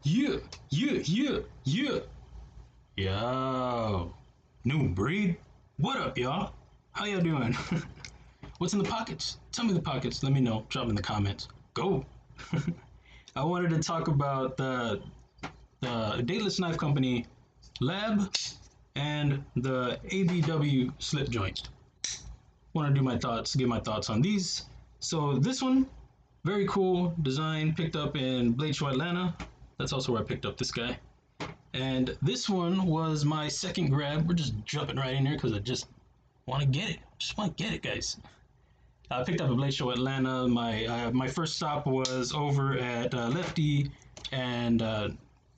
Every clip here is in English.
Yeah, yeah, yeah, yeah. Yo, new breed. What up, y'all? How y'all doing? What's in the pockets? Tell me the pockets. Let me know. Drop in the comments. Go. I wanted to talk about the Dateless Knife Company Lab and the ABW Slipjoint. Want to do my thoughts, give my thoughts on these. So this one, very cool design, picked up in Blade Show Atlanta. That's also where I picked up this guy. And this one was my second grab. We're just jumping right in here because I just want to get it. Just want to get it, guys. I picked up a Blade Show Atlanta. My first stop was over at Lefty and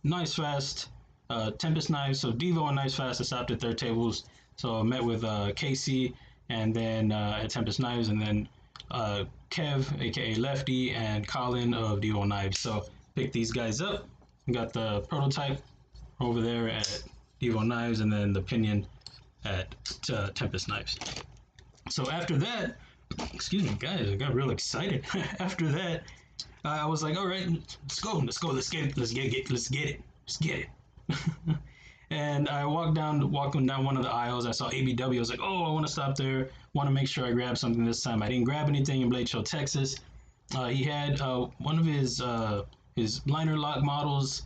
Nice Fast, Tempest Knives. So Devo and Nice Fast, I stopped at their tables. So I met with Casey and then at Tempest Knives, and then Kev, aka Lefty, and Colin of Devo Knives. So picked these guys up. Got the prototype over there at Devo Knives, and then the pinion at Tempest Knives. So after that, excuse me, guys, I got real excited. After that, I was like, all right, let's go, let's get it, let's get it, let's get it. And I walking down one of the aisles. I saw ABW. I was like, oh, I want to stop there. Want to make sure I grab something this time. I didn't grab anything in Blade Show, Texas. He had one of his liner lock models,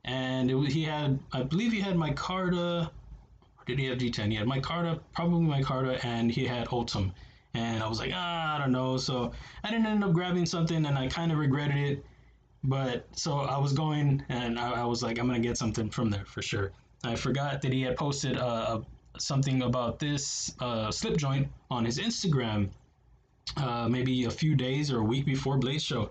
and he had, I believe he had micarta, or did he have G10? He had micarta, probably micarta, and he had Ultim. And I was like, I don't know. So I didn't end up grabbing something, and I kind of regretted it. But so I was going, and I was like, I'm gonna get something from there for sure. I forgot that he had posted something about this slip joint on his Instagram, maybe a few days or a week before Blade Show.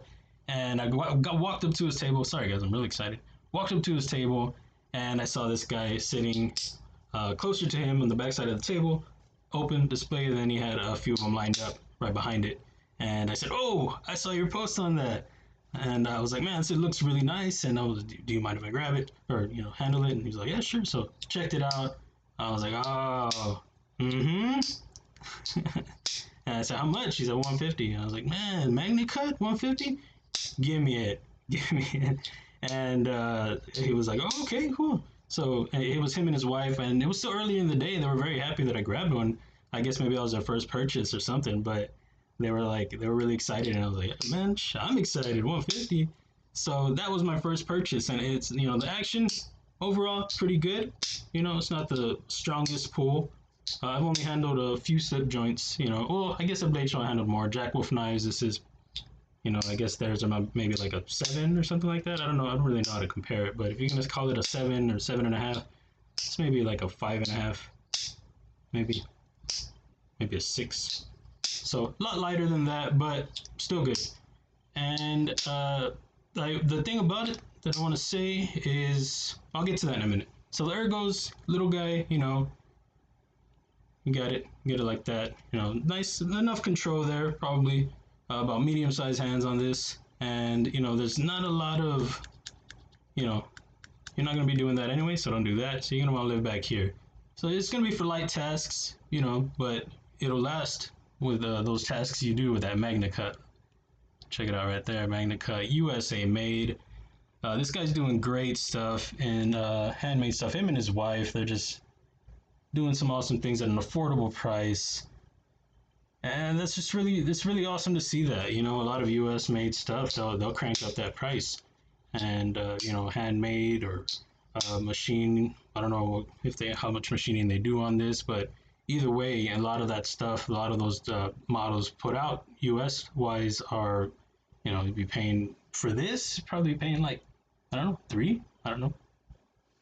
And I walked up to his table. Sorry, guys, I'm really excited. Walked up to his table, and I saw this guy sitting closer to him on the backside of the table, open display. And then he had a few of them lined up right behind it. And I said, "Oh, I saw your post on that." And I was like, "Man, it looks really nice." And I was, "Do you mind if I grab it or handle it?" And he's like, "Yeah, sure." So checked it out. I was like, "Oh, mm-hmm." And I said, "How much?" He said, 150. And I was like, "Man, Magna Cut 150? Give me it, give me it." And he was like, "Oh, okay, cool." So it was him and his wife, and it was still early in the day. They were very happy that I grabbed one. I guess maybe that was their first purchase or something, but they were really excited, and I was like, "Man, I'm excited, 150." So that was my first purchase, and it's the action overall pretty good. It's not the strongest pull. I've only handled a few slip joints. Well, I guess a Blade Show I handled more. Jack Wolf knives. This is, I guess theirs are maybe like a 7 or something like that. I don't know. I don't really know how to compare it. But if you're gonna call it a 7 or 7.5, it's maybe like a 5.5, maybe a 6. So a lot lighter than that, but still good. And the thing about it that I want to say is, I'll get to that in a minute. So there it goes, little guy. You get it like that. Nice enough control there. Probably about medium-sized hands on this, and there's not a lot of, you're not gonna be doing that anyway, so don't do that. So you're gonna want to live back here. So it's gonna be for light tasks, but it'll last with those tasks you do with that Magna Cut. Check it out right there, Magna Cut, USA made. This guy's doing great stuff and handmade stuff. Him and his wife, they're just doing some awesome things at an affordable price. And it's really awesome to see that. A lot of US made stuff, they'll crank up that price. And handmade or machine. I don't know how much machining they do on this, but either way, a lot of that stuff, a lot of those models put out US wise are, you'd be paying for this, probably paying like, I don't know,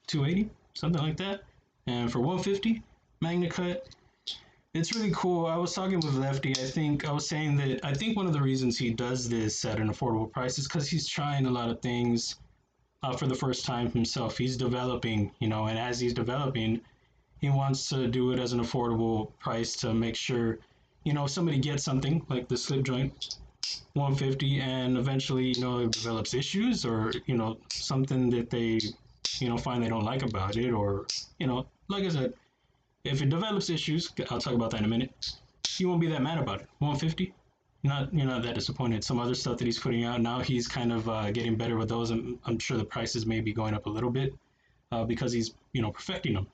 280, something like that. And for 150, Magna Cut, it's really cool. I was talking with Lefty. I was saying that I think one of the reasons he does this at an affordable price is because he's trying a lot of things for the first time himself. He's developing, and as he's developing, he wants to do it as an affordable price to make sure, if somebody gets something like the slip joint 150 and eventually, it develops issues or, something that they, find they don't like about it, or, like I said, if it develops issues, I'll talk about that in a minute. You won't be that mad about it. 150, you're not that disappointed. Some other stuff that he's putting out now, he's kind of getting better with those. I'm sure the prices may be going up a little bit because he's perfecting them.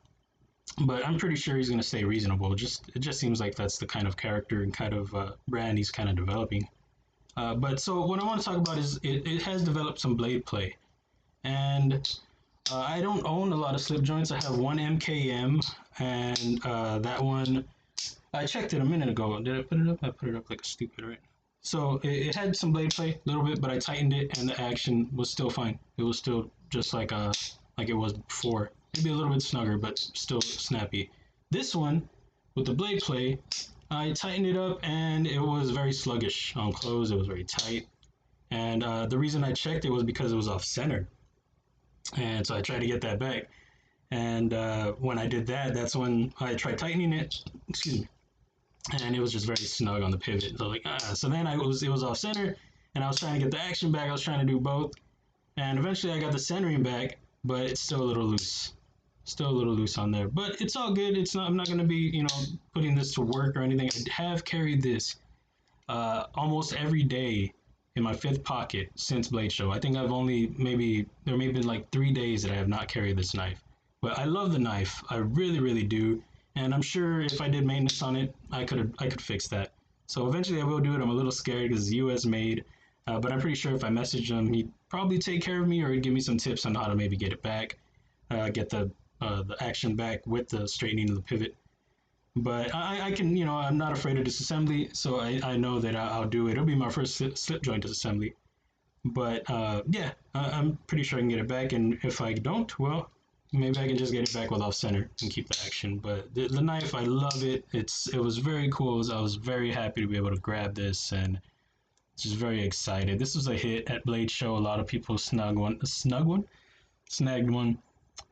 But I'm pretty sure he's going to stay reasonable. It just seems like that's the kind of character and kind of brand he's kind of developing. But so what I want to talk about is it has developed some blade play, and I don't own a lot of slip joints. I have one MKM, and that one I checked it a minute ago. Did I put it up? I put it up like a stupid, right? So it had some blade play a little bit, but I tightened it, and the action was still fine. It was still just like it was before. Maybe a little bit snugger, but still snappy. This one, with the blade play, I tightened it up, and it was very sluggish on close. It was very tight, and the reason I checked it was because it was off center, and so I tried to get that back. And when I did that, that's when I tried tightening it. Excuse me. And it was just very snug on the pivot. So like, so then it was off center, and I was trying to get the action back. I was trying to do both, and eventually I got the centering back, but it's still a little loose. Still a little loose on there, but it's all good. It's not. I'm not going to be, putting this to work or anything. I have carried this almost every day in my fifth pocket since Blade Show. I think I've only there may have been like 3 days that I have not carried this knife. But I love the knife. I really, really do. And I'm sure if I did maintenance on it, I could fix that. So eventually I will do it. I'm a little scared because it's US made. But I'm pretty sure if I message him, he'd probably take care of me, or he'd give me some tips on how to maybe get it back, get the action back with the straightening of the pivot. But I can, I'm not afraid of disassembly, so I know that I'll do it. It'll be my first slip joint disassembly. But yeah, I'm pretty sure I can get it back. And if I don't, well, maybe I can just get it back with off center and keep the action. But the knife, I love it. It was very cool. I was very happy to be able to grab this, and just very excited. This was a hit at Blade Show. A lot of people snagged one,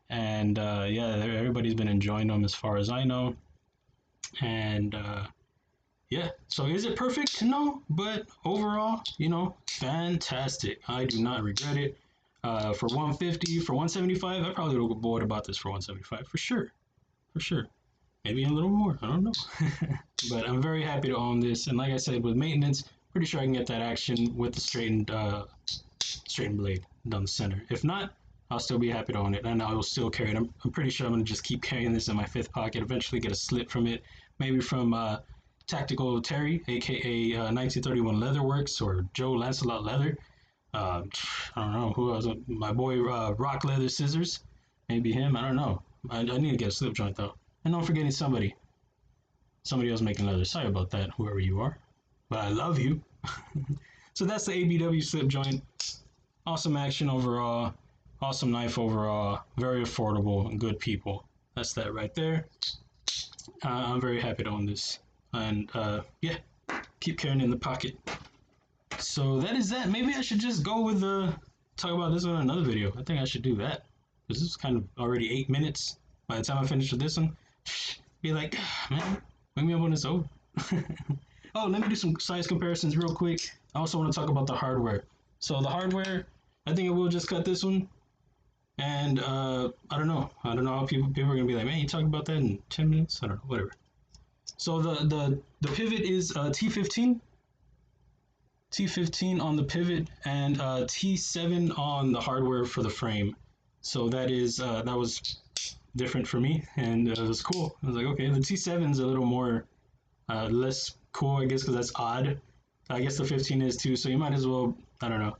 and yeah, everybody's been enjoying them as far as I know. And yeah, so is it perfect? No, but overall, fantastic. I do not regret it. For 150, for 175, I probably would have bought this for 175 for sure, for sure. Maybe a little more. I don't know. But I'm very happy to own this, and like I said, with maintenance, pretty sure I can get that action with the straightened blade down the center. If not, I'll still be happy to own it, and I will still carry it. I'm pretty sure I'm going to just keep carrying this in my fifth pocket, eventually get a slip from it, maybe from Tactical Terry, aka 1931 Leatherworks, or Joe Lancelot Leather. I don't know who else. My boy Rock Leather Scissors, maybe him. I don't know. I need to get a slip joint though. I know I'm forgetting somebody else making leather. Sorry about that, whoever you are, but I love you. So that's the ABW slip joint. Awesome action overall. Awesome knife overall. Very affordable and good people. That's that right there. I'm very happy to own this, and yeah, keep carrying it in the pocket. So that is that. Maybe I should just go with talk about this on another video. I think I should do that, because this is kind of already 8 minutes. By the time I finish with this one, be like, man, wake me up when it's over. Oh, let me do some size comparisons real quick. I also want to talk about the hardware. So the hardware, I think I will just cut this one. And I don't know how people are gonna be like, man, you talk about that in 10 minutes? I don't know, whatever. So the pivot is T15 on the pivot, and T7 on the hardware for the frame. So that was different for me, and it was cool. I was like, okay, the T7 is a little more less cool, I guess, because that's odd. I guess the 15 is too, so you might as well, I don't know,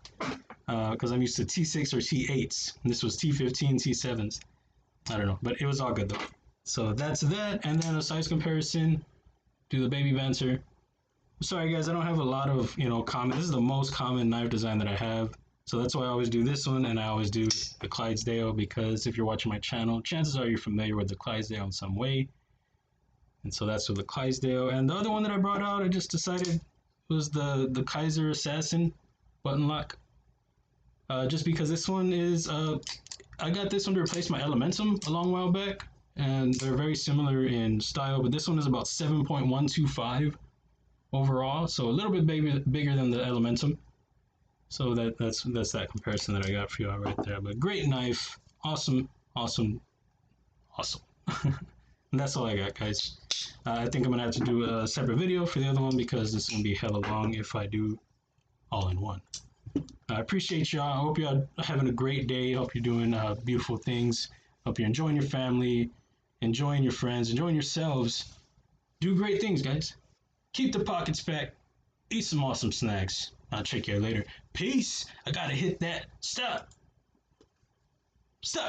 because I'm used to T6 or T8s. And this was T15, T7s. I don't know, but it was all good though. So that's that, and then a size comparison. Do the baby banter. Sorry guys, I don't have a lot of common. This is the most common knife design that I have, so that's why I always do this one, and I always do the Clydesdale, because if you're watching my channel, chances are you're familiar with the Clydesdale in some way. And so that's with the Clydesdale. And the other one that I brought out, I just decided was the Kizer Assassin button lock. Just because this one is I got this one to replace my Elementum a long while back, and they're very similar in style, but this one is about 7.125 overall, so a little bit bigger than the Elementum. So that's that comparison that I got for you all right there. But great knife, awesome. And that's all I got, guys. I think I'm gonna have to do a separate video for the other one because it's gonna be hella long if I do all in one. I appreciate y'all. I hope y'all are having a great day. Hope you're doing beautiful things. Hope you're enjoying your family, enjoying your friends, enjoying yourselves. Do great things, guys. Keep the pockets packed. Eat some awesome snacks. I'll check you later. Peace. I gotta hit that. Stop. Stop.